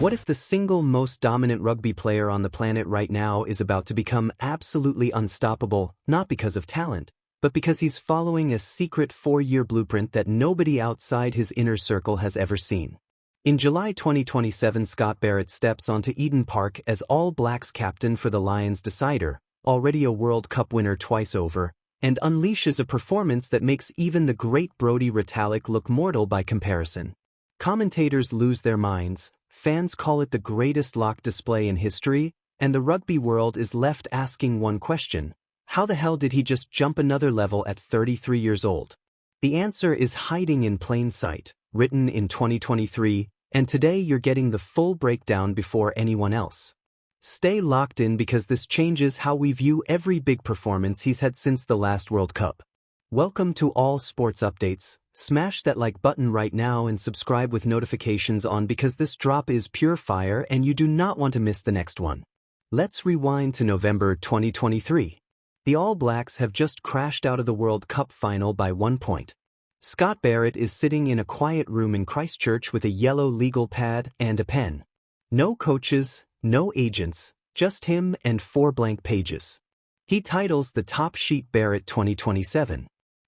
What if the single most dominant rugby player on the planet right now is about to become absolutely unstoppable, not because of talent, but because he's following a secret 4-year blueprint that nobody outside his inner circle has ever seen? In July 2027, Scott Barrett steps onto Eden Park as All Blacks captain for the Lions decider, already a World Cup winner twice over, and unleashes a performance that makes even the great Brodie Retallick look mortal by comparison. Commentators lose their minds, fans call it the greatest lock display in history, and the rugby world is left asking one question: how the hell did he just jump another level at 33 years old? The answer is hiding in plain sight, written in 2023, and today you're getting the full breakdown before anyone else. Stay locked in because this changes how we view every big performance he's had since the last World Cup. Welcome to All Sports Updates. Smash that like button right now and subscribe with notifications on because this drop is pure fire and you do not want to miss the next one. Let's rewind to November 2023. The All Blacks have just crashed out of the World Cup final by 1 point. Scott Barrett is sitting in a quiet room in Christchurch with a yellow legal pad and a pen. No coaches, no agents, just him and 4 blank pages. He titles the top sheet Barrett 2027.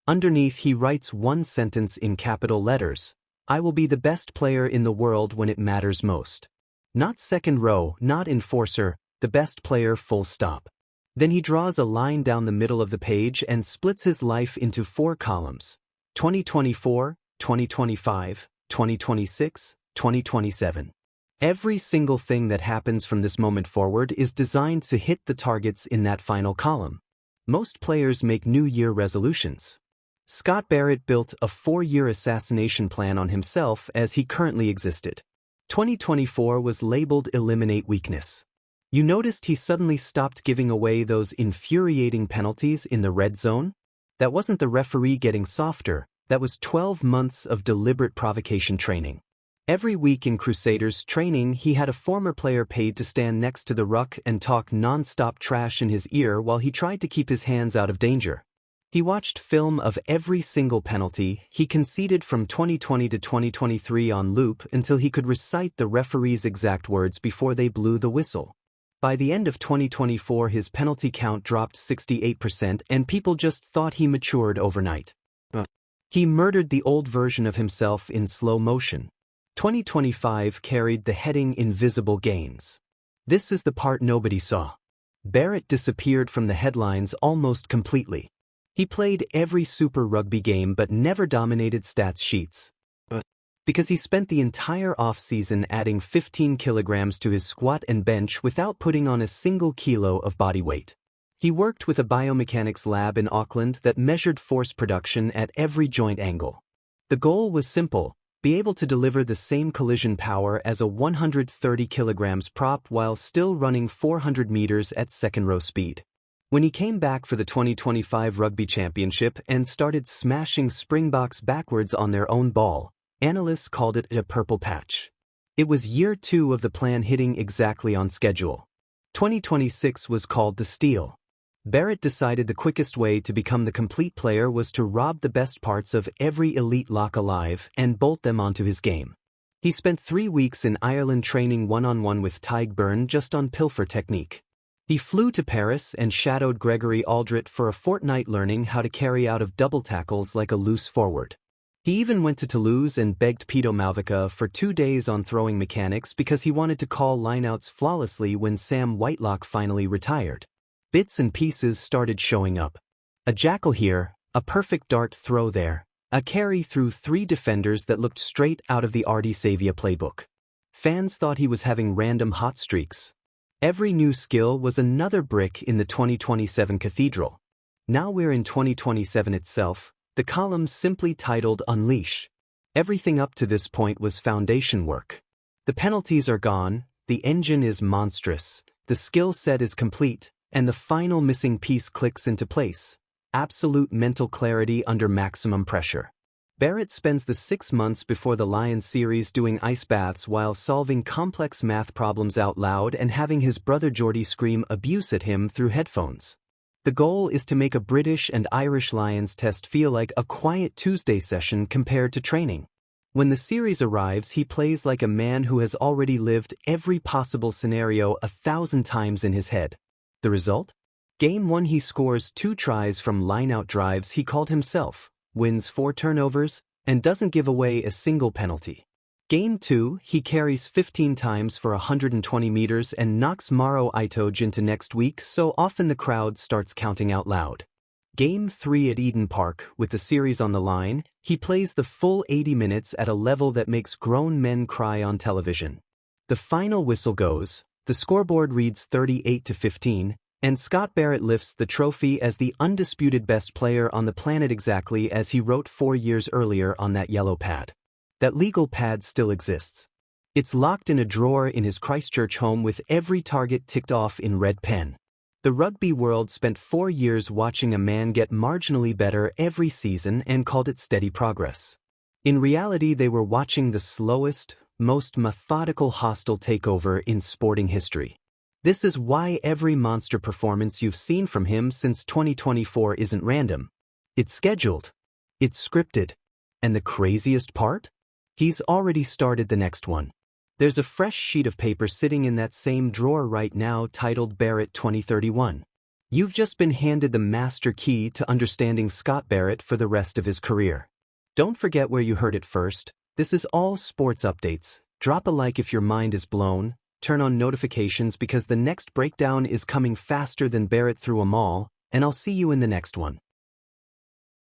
Underneath he writes one sentence in capital letters: I will be the best player in the world when it matters most. Not second row, not enforcer, the best player full stop. Then he draws a line down the middle of the page and splits his life into 4 columns: 2024, 2025, 2026, 2027. Every single thing that happens from this moment forward is designed to hit the targets in that final column. Most players make New Year resolutions. Scott Barrett built a 4-year assassination plan on himself as he currently existed. 2024 was labeled Eliminate Weakness. You noticed he suddenly stopped giving away those infuriating penalties in the red zone? That wasn't the referee getting softer, that was 12 months of deliberate provocation training. Every week in Crusaders training he had a former player paid to stand next to the ruck and talk non-stop trash in his ear while he tried to keep his hands out of danger. He watched film of every single penalty he conceded from 2020 to 2023 on loop until he could recite the referee's exact words before they blew the whistle. By the end of 2024 his penalty count dropped 68% and people just thought he matured overnight. He murdered the old version of himself in slow motion. 2025 carried the heading Invisible Gains. This is the part nobody saw. Barrett disappeared from the headlines almost completely. He played every Super Rugby game but never dominated stats sheets. Because he spent the entire off-season adding 15 kilograms to his squat and bench without putting on a single kilo of body weight. He worked with a biomechanics lab in Auckland that measured force production at every joint angle. The goal was simple: be able to deliver the same collision power as a 130 kilograms prop while still running 400 meters at second row speed. When he came back for the 2025 Rugby Championship and started smashing Springboks backwards on their own ball, analysts called it a purple patch. It was year 2 of the plan hitting exactly on schedule. 2026 was called the Steal. Barrett decided the quickest way to become the complete player was to rob the best parts of every elite lock alive and bolt them onto his game. He spent 3 weeks in Ireland training one-on-one with Tadhg Beirne just on pilfer technique. He flew to Paris and shadowed Gregory Aldrit for a fortnight learning how to carry out of double tackles like a loose forward. He even went to Toulouse and begged Peter Malvica for 2 days on throwing mechanics because he wanted to call lineouts flawlessly when Sam Whitelock finally retired. Bits and pieces started showing up. A jackal here, a perfect dart throw there, a carry through 3 defenders that looked straight out of the Artie Savia playbook. Fans thought he was having random hot streaks. Every new skill was another brick in the 2027 cathedral. Now we're in 2027 itself, the column simply titled Unleash. Everything up to this point was foundation work. The penalties are gone, the engine is monstrous, the skill set is complete, and the final missing piece clicks into place: absolute mental clarity under maximum pressure. Barrett spends the 6 months before the Lions series doing ice baths while solving complex math problems out loud and having his brother Geordie scream abuse at him through headphones. The goal is to make a British and Irish Lions test feel like a quiet Tuesday session compared to training. When the series arrives, he plays like a man who has already lived every possible scenario 1,000 times in his head. The result? Game 1 he scores 2 tries from line-out drives he called himself, wins 4 turnovers, and doesn't give away a single penalty. Game 2 he carries 15 times for 120 meters and knocks Maro Itoje into next week, so often the crowd starts counting out loud. Game 3 at Eden Park, with the series on the line, he plays the full 80 minutes at a level that makes grown men cry on television. The final whistle goes, the scoreboard reads 38-15, and Scott Barrett lifts the trophy as the undisputed best player on the planet, exactly as he wrote 4 years earlier on that yellow pad. That legal pad still exists. It's locked in a drawer in his Christchurch home with every target ticked off in red pen. The rugby world spent 4 years watching a man get marginally better every season and called it steady progress. In reality, they were watching the slowest, most methodical hostile takeover in sporting history. This is why every monster performance you've seen from him since 2024 isn't random. It's scheduled. It's scripted. And the craziest part? He's already started the next one. There's a fresh sheet of paper sitting in that same drawer right now titled Barrett 2031. You've just been handed the master key to understanding Scott Barrett for the rest of his career. Don't forget where you heard it first. This is all sports updates. Drop a like if your mind is blown. Turn on notifications because the next breakdown is coming faster than Barrett through a mall, and I'll see you in the next one.